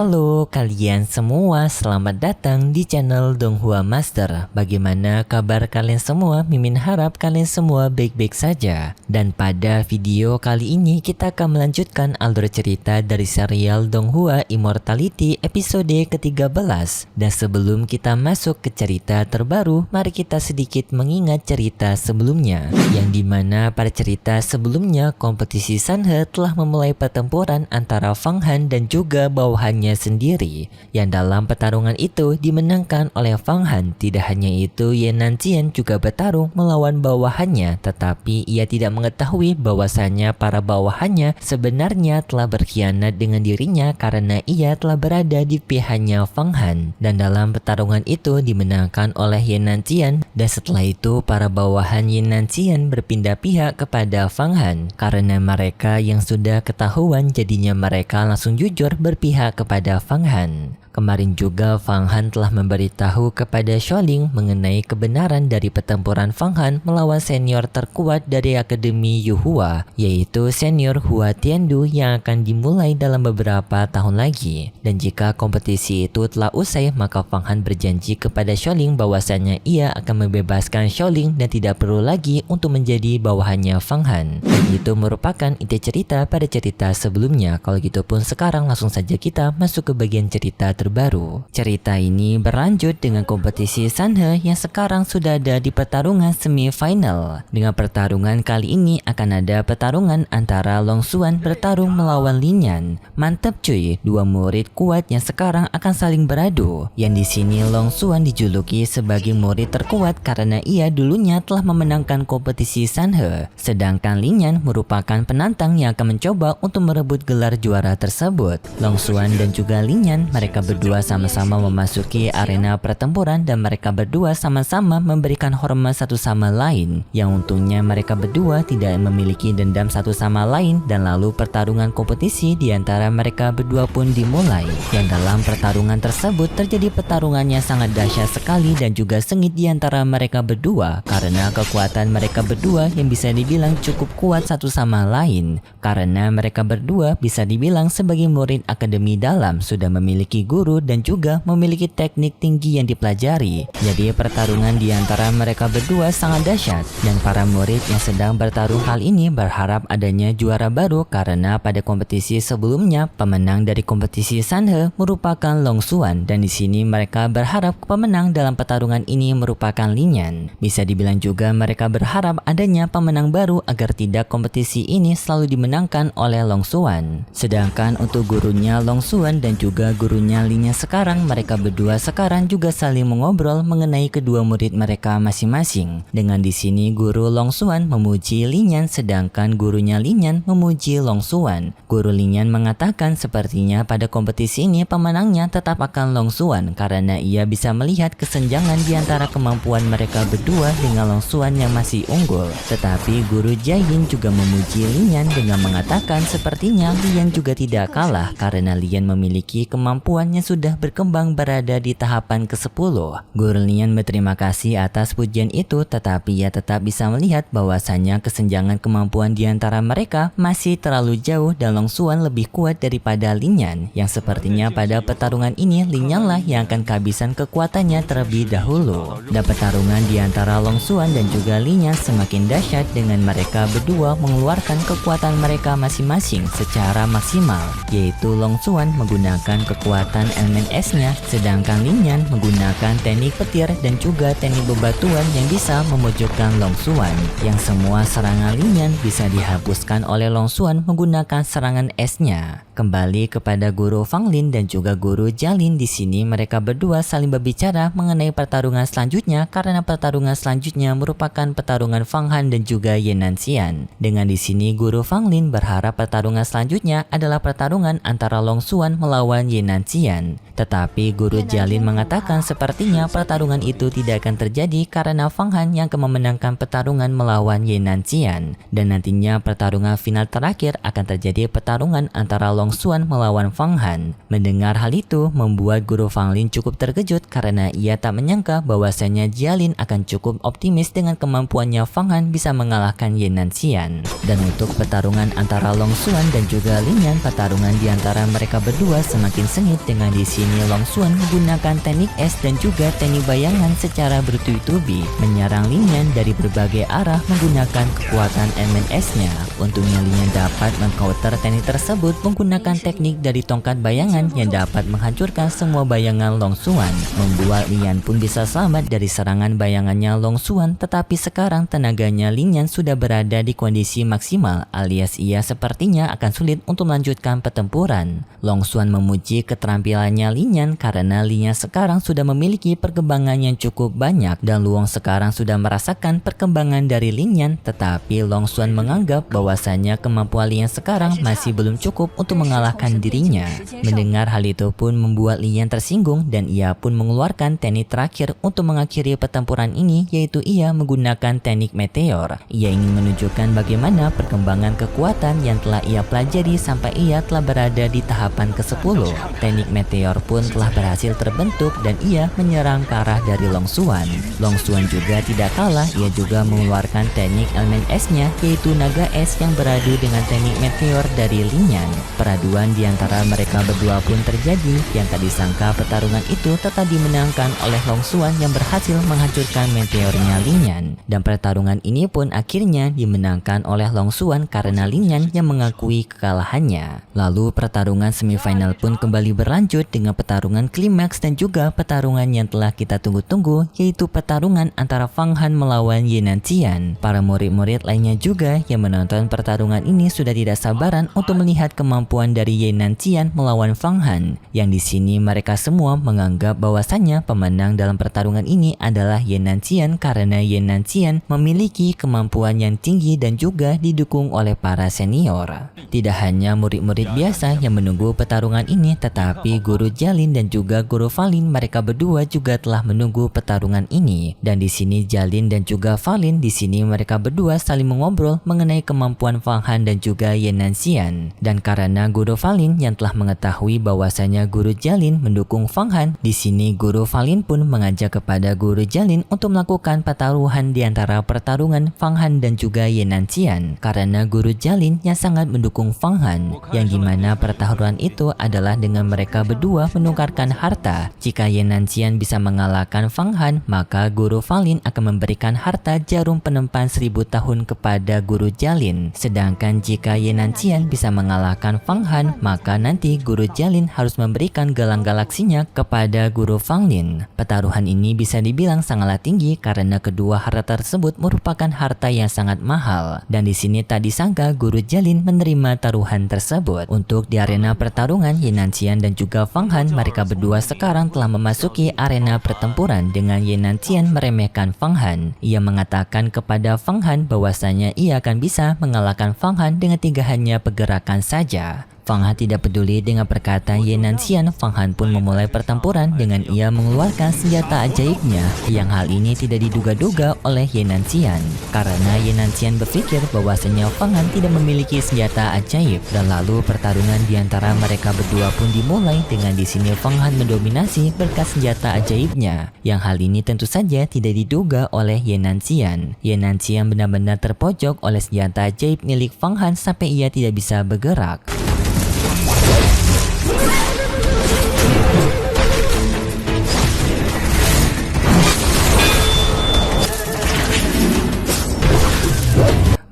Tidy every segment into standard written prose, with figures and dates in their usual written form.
Halo kalian semua, selamat datang di channel Donghua Master. Bagaimana kabar kalian semua? Mimin harap kalian semua baik-baik saja. Dan pada video kali ini kita akan melanjutkan alur cerita dari serial Donghua Immortality episode ke-13. Dan sebelum kita masuk ke cerita terbaru, mari kita sedikit mengingat cerita sebelumnya. Yang dimana pada cerita sebelumnya kompetisi Sanhe telah memulai pertempuran antara Fang Han dan juga bawahannya sendiri, yang dalam pertarungan itu dimenangkan oleh Fang Han. Tidak hanya itu, Ye Nanxian juga bertarung melawan bawahannya, tetapi ia tidak mengetahui bahwasanya para bawahannya sebenarnya telah berkhianat dengan dirinya karena ia telah berada di pihaknya Fang Han. Dan dalam pertarungan itu dimenangkan oleh Ye Nanxian, dan setelah itu para bawahan Ye Nanxian berpindah pihak kepada Fang Han. Karena mereka yang sudah ketahuan, jadinya mereka langsung jujur berpihak kepada Fang Han. Kemarin juga Fang Han telah memberitahu kepada Xiaoling mengenai kebenaran dari pertempuran Fang Han melawan senior terkuat dari Akademi Yuhua, yaitu senior Hua Tiandu yang akan dimulai dalam beberapa tahun lagi. Dan jika kompetisi itu telah usai, maka Fang Han berjanji kepada Xiaoling bahwasanya ia akan membebaskan Xiaoling dan tidak perlu lagi untuk menjadi bawahannya Fang Han. Dan itu merupakan inti cerita pada cerita sebelumnya. Kalau gitu pun sekarang langsung saja kita masuk ke bagian cerita terbaru. Cerita ini berlanjut dengan kompetisi Sanhe yang sekarang sudah ada di pertarungan semifinal. Dengan pertarungan kali ini akan ada pertarungan antara Long Xuan bertarung melawan Lin Yan. Mantap cuy, dua murid kuat yang sekarang akan saling beradu. Yang di sini Long Xuan dijuluki sebagai murid terkuat karena ia dulunya telah memenangkan kompetisi Sanhe. Sedangkan Lin Yan merupakan penantang yang akan mencoba untuk merebut gelar juara tersebut. Long Xuan dan juga Lin Yan, mereka berdua sama-sama memasuki arena pertempuran dan mereka berdua sama-sama memberikan hormat satu sama lain. Yang untungnya mereka berdua tidak memiliki dendam satu sama lain, dan lalu pertarungan kompetisi di antara mereka berdua pun dimulai. Yang dalam pertarungan tersebut terjadi pertarungannya sangat dahsyat sekali dan juga sengit di antara mereka berdua karena kekuatan mereka berdua yang bisa dibilang cukup kuat satu sama lain. Karena mereka berdua bisa dibilang sebagai murid akademi dalam, sudah memiliki guru dan juga memiliki teknik tinggi yang dipelajari. Jadi pertarungan di antara mereka berdua sangat dahsyat, dan para murid yang sedang bertarung hal ini berharap adanya juara baru karena pada kompetisi sebelumnya pemenang dari kompetisi Sanhe merupakan Long Xuan, dan di sini mereka berharap pemenang dalam pertarungan ini merupakan Lin Yan. Bisa dibilang juga mereka berharap adanya pemenang baru agar tidak kompetisi ini selalu dimenangkan oleh Long Xuan. Sedangkan untuk gurunya Long Xuan dan juga gurunya Lin Yan sekarang, mereka berdua sekarang juga saling mengobrol mengenai kedua murid mereka masing-masing. Dengan di sini guru Long Xuan memuji Lin Yan, sedangkan gurunya Lin Yan memuji Long Xuan. Guru Lin Yan mengatakan sepertinya pada kompetisi ini pemenangnya tetap akan Long Xuan karena ia bisa melihat kesenjangan di antara kemampuan mereka berdua dengan Long Xuan yang masih unggul. Tetapi guru Jiayin juga memuji Lin Yan dengan mengatakan sepertinya Lin Yan juga tidak kalah karena Lin Yan memiliki kemampuan yang sudah berkembang berada di tahapan ke-10. Guru Lin Yan berterima kasih atas pujian itu, tetapi ia tetap bisa melihat bahwasanya kesenjangan kemampuan di antara mereka masih terlalu jauh dan Long Xuan lebih kuat daripada Lin Yan, yang sepertinya pada pertarungan ini Lin Yan lah yang akan kehabisan kekuatannya terlebih dahulu. Dan pertarungan di antara Long Xuan dan juga Lin Yan semakin dahsyat dengan mereka berdua mengeluarkan kekuatan mereka masing-masing secara maksimal, yaitu Long Xuan menggunakan kekuatan elemen esnya, sedangkan Lin Yan menggunakan teknik petir dan juga teknik bebatuan yang bisa memojokkan Long Xuan. Yang semua serangan Lin Yan bisa dihapuskan oleh Long Xuan menggunakan serangan esnya. Kembali kepada guru Fang Lin dan juga guru Jialin, di sini mereka berdua saling berbicara mengenai pertarungan selanjutnya karena pertarungan selanjutnya merupakan pertarungan Fang Han dan juga Ye Nanxian. Dengan di sini guru Fang Lin berharap pertarungan selanjutnya adalah pertarungan antara Long Xuan melawan Ye Nanxian. Xian. Tetapi Guru Jialin mengatakan sepertinya pertarungan itu tidak akan terjadi karena Fang Han yang akan memenangkan pertarungan melawan Ye Nanxian. Dan nantinya pertarungan final terakhir akan terjadi pertarungan antara Long Xuan melawan Fang Han. Mendengar hal itu membuat Guru Fanglin cukup terkejut karena ia tak menyangka bahwasanya Jialin akan cukup optimis dengan kemampuannya Fang Han bisa mengalahkan Ye Nanxian. Dan untuk pertarungan antara Long Xuan dan juga Lin Yan, pertarungan di antara mereka berdua semakin sengit dengan di sini Long Xuan menggunakan teknik es dan juga teknik bayangan secara bertubi-tubi menyerang Lin Yan dari berbagai arah menggunakan kekuatan elemen esnya. Untungnya Lin Yan dapat mengcounter teknik tersebut menggunakan teknik dari tongkat bayangan yang dapat menghancurkan semua bayangan Long Xuan, membuat Lin Yan pun bisa selamat dari serangan bayangannya Long Xuan. Tetapi sekarang tenaganya Lin Yan sudah berada di kondisi maksimal, alias ia sepertinya akan sulit untuk melanjutkan pertempuran. Long Xuan memuji keterampilannya Lin Yan karena Lin Yan sekarang sudah memiliki perkembangan yang cukup banyak dan Luong sekarang sudah merasakan perkembangan dari Lin Yan. Tetapi Long Xuan menganggap bahwasanya kemampuan Lin Yan sekarang masih belum cukup untuk mengalahkan dirinya. Mendengar hal itu pun membuat Lin Yan tersinggung dan ia pun mengeluarkan teknik terakhir untuk mengakhiri pertempuran ini, yaitu ia menggunakan teknik meteor. Ia ingin menunjukkan bagaimana perkembangan kekuatan yang telah ia pelajari sampai ia telah berada di tahapan ke-10. Teknik meteor pun telah berhasil terbentuk dan ia menyerang ke arah dari Long Xuan. Long Xuan juga tidak kalah, ia juga mengeluarkan teknik elemen esnya, yaitu naga es yang beradu dengan teknik meteor dari Lin Yan. Peraduan di antara mereka berdua pun terjadi, yang tak disangka pertarungan itu tetap dimenangkan oleh Long Xuan yang berhasil menghancurkan meteornya Lin Yan. Dan pertarungan ini pun akhirnya dimenangkan oleh Long Xuan karena Lin Yan yang mengakui kekalahannya. Lalu pertarungan semifinal pun kembali berlanjut dengan pertarungan klimaks dan juga pertarungan yang telah kita tunggu-tunggu, yaitu pertarungan antara Fang Han melawan Ye Nanxian. Para murid-murid lainnya juga yang menonton pertarungan ini sudah tidak sabaran untuk melihat kemampuan dari Ye Nanxian melawan Fang Han. Yang di sini mereka semua menganggap bahwasannya pemenang dalam pertarungan ini adalah Ye Nanxian karena Ye Nanxian memiliki kemampuan yang tinggi dan juga didukung oleh para senior. Tidak hanya murid-murid biasa yang menunggu pertarungan ini, tetapi Guru Jialin dan juga Guru Fanglin, mereka berdua juga telah menunggu pertarungan ini. Dan di sini Jialin dan juga Fanglin, di sini mereka berdua saling mengobrol mengenai kemampuan Fang Han dan juga Ye Nanxian. Dan karena Guru Fanglin yang telah mengetahui bahwasanya Guru Jialin mendukung Fang Han, di sini Guru Fanglin pun mengajak kepada Guru Jialin untuk melakukan pertaruhan di antara pertarungan Fang Han dan juga Ye Nanxian. Karena Guru Jialin yang sangat mendukung Fang Han, yang dimana pertaruhan itu adalah dengan mereka berdua menukarkan harta. Jika Ye Nanxian bisa mengalahkan Fang Han, maka Guru Fanglin akan memberikan harta jarum penempan 1000 tahun kepada Guru Jialin. Sedangkan jika Ye Nanxian bisa mengalahkan Fang Han, maka nanti Guru Jialin harus memberikan gelang galaksinya kepada Guru Fanglin. Pertaruhan ini bisa dibilang sangatlah tinggi karena kedua harta tersebut merupakan harta yang sangat mahal. Dan di sini tak disangka Guru Jialin menerima taruhan tersebut. Untuk di arena pertarungan Ye Nanxian dan juga Fang Han, mereka berdua sekarang telah memasuki arena pertempuran dengan Ye Nanxian meremehkan Fang Han. Ia mengatakan kepada Fang Han bahwasanya ia akan bisa mengalahkan Fang Han dengan 3 hanya pergerakan saja. Fang Han tidak peduli dengan perkataan Ye Nanxian. Fang Han pun memulai pertempuran dengan ia mengeluarkan senjata ajaibnya, yang hal ini tidak diduga-duga oleh Ye Nanxian. Karena Ye Nanxian berpikir bahwasanya Fang Han tidak memiliki senjata ajaib. Dan lalu pertarungan di antara mereka berdua pun dimulai dengan di sini Fang Han mendominasi berkat senjata ajaibnya, yang hal ini tentu saja tidak diduga oleh Ye Nanxian. Ye Nanxian benar-benar terpojok oleh senjata ajaib milik Fang Han sampai ia tidak bisa bergerak.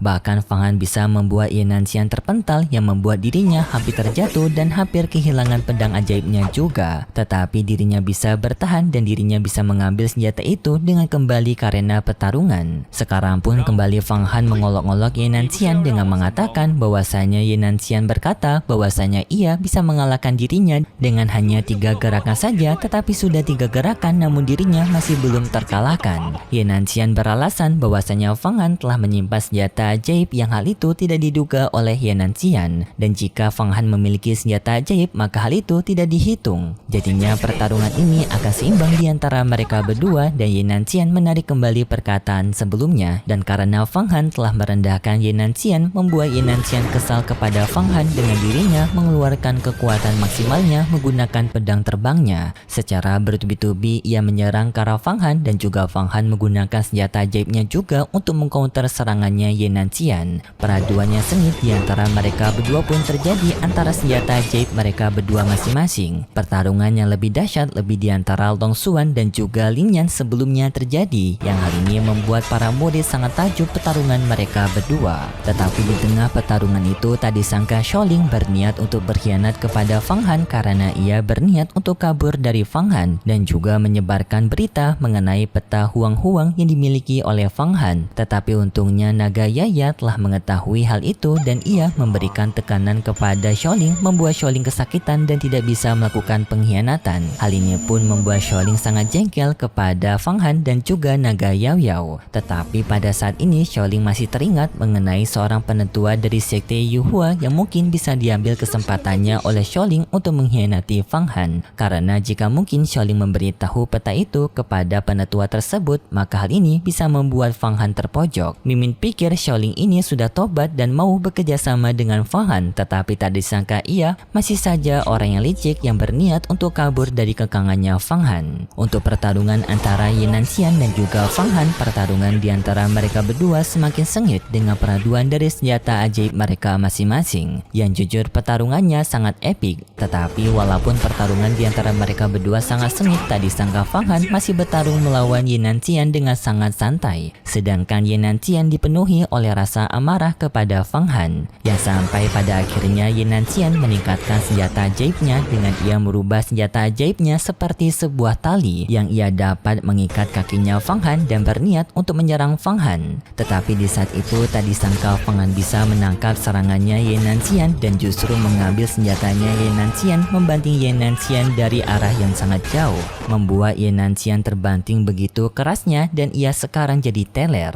Bahkan Fang Han bisa membuat Ye Nanxian terpental yang membuat dirinya hampir terjatuh dan hampir kehilangan pedang ajaibnya juga. Tetapi dirinya bisa bertahan dan dirinya bisa mengambil senjata itu dengan kembali ke arena pertarungan. Sekarang pun kembali Fang Han mengolok-olok Ye Nanxian dengan mengatakan bahwasanya Ye Nanxian berkata bahwasanya ia bisa mengalahkan dirinya dengan hanya 3 gerakan saja, tetapi sudah 3 gerakan namun dirinya masih belum terkalahkan. Ye Nanxian beralasan bahwasanya Fang Han telah menyimpan senjata ajaib yang hal itu tidak diduga oleh Ye Nanxian. Dan jika Fang Han memiliki senjata ajaib, maka hal itu tidak dihitung. Jadinya pertarungan ini akan seimbang di antara mereka berdua dan Ye Nanxian menarik kembali perkataan sebelumnya. Dan karena Fang Han telah merendahkan Ye Nanxian, membuat Ye Nanxian kesal kepada Fang Han dengan dirinya mengeluarkan kekuatan maksimalnya menggunakan pedang terbangnya. Secara bertubi-tubi ia menyerang ke arah Fang Han dan juga Fang Han menggunakan senjata ajaibnya juga untuk mengcounter serangannya Ye Nanxian. Peraduannya sengit di antara mereka berdua pun terjadi antara senjata ajaib mereka berdua masing-masing. Pertarungan yang lebih dahsyat lebih di antara Long Xuan dan juga Lin Yan sebelumnya terjadi, yang hal ini membuat para murid sangat takjub pertarungan mereka berdua. Tetapi di tengah pertarungan itu tak disangka Xiaoling berniat untuk berkhianat kepada Fang Han karena ia berniat untuk kabur dari Fang Han dan juga menyebarkan berita mengenai peta huang-huang yang dimiliki oleh Fang Han. Tetapi untungnya Naga Yaya telah mengetahui hal itu dan ia memberikan tekanan kepada Xiaoling, membuat Xiaoling kesakitan dan tidak bisa melakukan pengkhianatan. Hal ini pun membuat Xiaoling sangat jengkel kepada Fang Han dan juga Naga Yao Yao. Tetapi pada saat ini Xiaoling masih teringat mengenai seorang penetua dari sekte Yuhua yang mungkin bisa diambil kesempatannya oleh Xiaoling untuk mengkhianati Fang Han. Karena jika mungkin Xiaoling memberitahu peta itu kepada penetua tersebut, maka hal ini bisa membuat Fang Han terpojok. Mimin pikir Xiaoling ini sudah tobat dan mau bekerja sama dengan Fang Han, tetapi tak disangka ia masih saja orang yang licik yang berniat untuk kabur dari kekangannya Fang Han. Untuk pertarungan antara Ye Nanxian dan juga Fang Han, pertarungan di antara mereka berdua semakin sengit dengan peraduan dari senjata ajaib mereka masing-masing. Yang jujur pertarungannya sangat epik, tetapi walaupun pertarungan di antara mereka berdua sangat sengit, tak disangka Fang Han masih bertarung melawan Ye Nanxian dengan sangat santai. Sedangkan Ye Nanxian dipenuhi oleh rasa amarah kepada Fang Han, yang sampai pada akhirnya Ye Nanxian meningkatkan senjata ajaibnya dengan ia merubah senjata ajaibnya seperti sebuah tali yang ia dapat mengikat kakinya Fang Han dan berniat untuk menyerang Fang Han. Tetapi di saat itu tak disangka Fang Han bisa menangkap serangannya Ye Nanxian dan justru mengambil senjatanya Ye Nanxian, membanting Ye Nanxian dari arah yang sangat jauh, membuat Ye Nanxian terbanting begitu kerasnya dan ia sekarang jadi teler.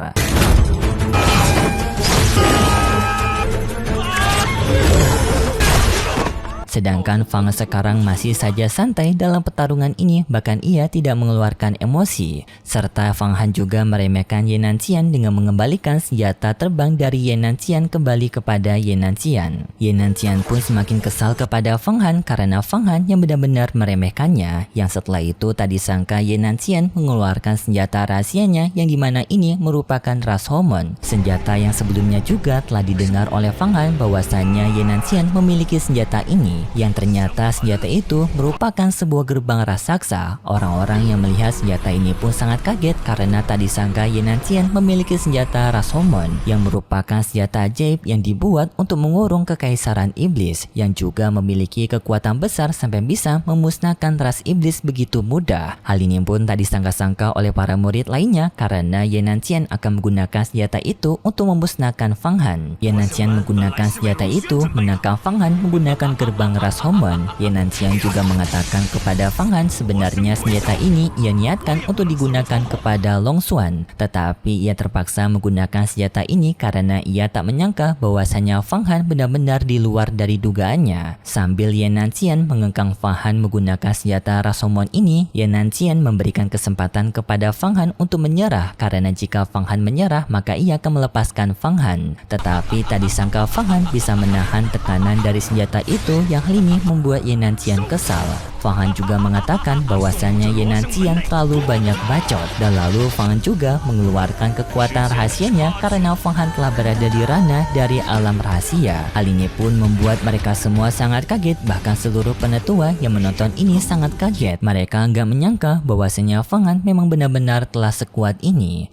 Sedangkan Fang sekarang masih saja santai dalam pertarungan ini, bahkan ia tidak mengeluarkan emosi. Serta Fang Han juga meremehkan Ye Nanxian dengan mengembalikan senjata terbang dari Ye Nanxian kembali kepada Ye Nanxian. Ye Nanxian pun semakin kesal kepada Fang Han karena Fang Han yang benar-benar meremehkannya, yang setelah itu tak disangka Ye Nanxian mengeluarkan senjata rahasianya yang dimana ini merupakan ras Homon. Senjata yang sebelumnya juga telah didengar oleh Fang Han bahwasannya Ye Nanxian memiliki senjata ini, yang ternyata senjata itu merupakan sebuah gerbang raksasa. Orang-orang yang melihat senjata ini pun sangat kaget karena tak disangka Ye Nanxian memiliki senjata ras Homon yang merupakan senjata ajaib yang dibuat untuk mengurung kekaisaran iblis, yang juga memiliki kekuatan besar sampai bisa memusnahkan ras iblis begitu mudah. Hal ini pun tak disangka-sangka oleh para murid lainnya karena Ye Nanxian akan menggunakan senjata itu untuk memusnahkan Fang Han. Ye Nanxian menggunakan senjata itu menangkap Fang Han menggunakan gerbang ras Homon. Ye Nanxian juga mengatakan kepada Fang Han sebenarnya senjata ini ia niatkan untuk digunakan kepada Long Xuan, tetapi ia terpaksa menggunakan senjata ini karena ia tak menyangka bahwasanya Fang Han benar-benar di luar dari dugaannya. Sambil Ye Nanxian mengengkang Fang Han menggunakan senjata ras Homon ini, Ye Nanxian memberikan kesempatan kepada Fang Han untuk menyerah karena jika Fang Han menyerah maka ia akan melepaskan Fang Han. Tetapi tak disangka Fang Han bisa menahan tekanan dari senjata itu, yang hal ini membuat Ye Nanxian kesal. Fang Han juga mengatakan bahwasannya Ye Nanxian terlalu banyak bacot, dan lalu Fang Han juga mengeluarkan kekuatan rahasianya karena Fang Han telah berada di ranah dari alam rahasia. Hal ini pun membuat mereka semua sangat kaget, bahkan seluruh penetua yang menonton ini sangat kaget. Mereka nggak menyangka bahwasannya Fang Han memang benar-benar telah sekuat ini.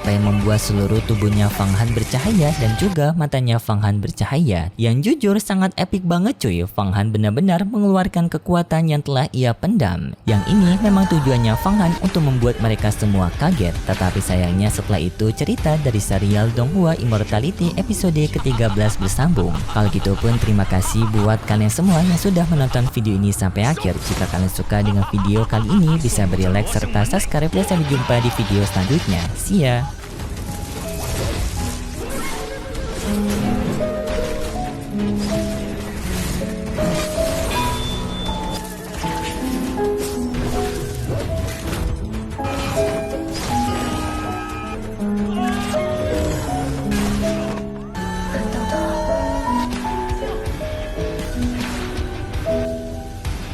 sampai membuat seluruh tubuhnya Fang Han bercahaya dan juga matanya Fang Han bercahaya. Yang jujur sangat epic banget cuy. Fang Han benar-benar mengeluarkan kekuatan yang telah ia pendam. Yang ini memang tujuannya Fang Han untuk membuat mereka semua kaget. Tetapi sayangnya setelah itu cerita dari serial Donghua Immortality episode ke-13 bersambung. Kalau gitu pun terima kasih buat kalian semua yang sudah menonton video ini sampai akhir. Jika kalian suka dengan video kali ini bisa beri like serta subscribe dan sampai jumpa di video selanjutnya. See ya!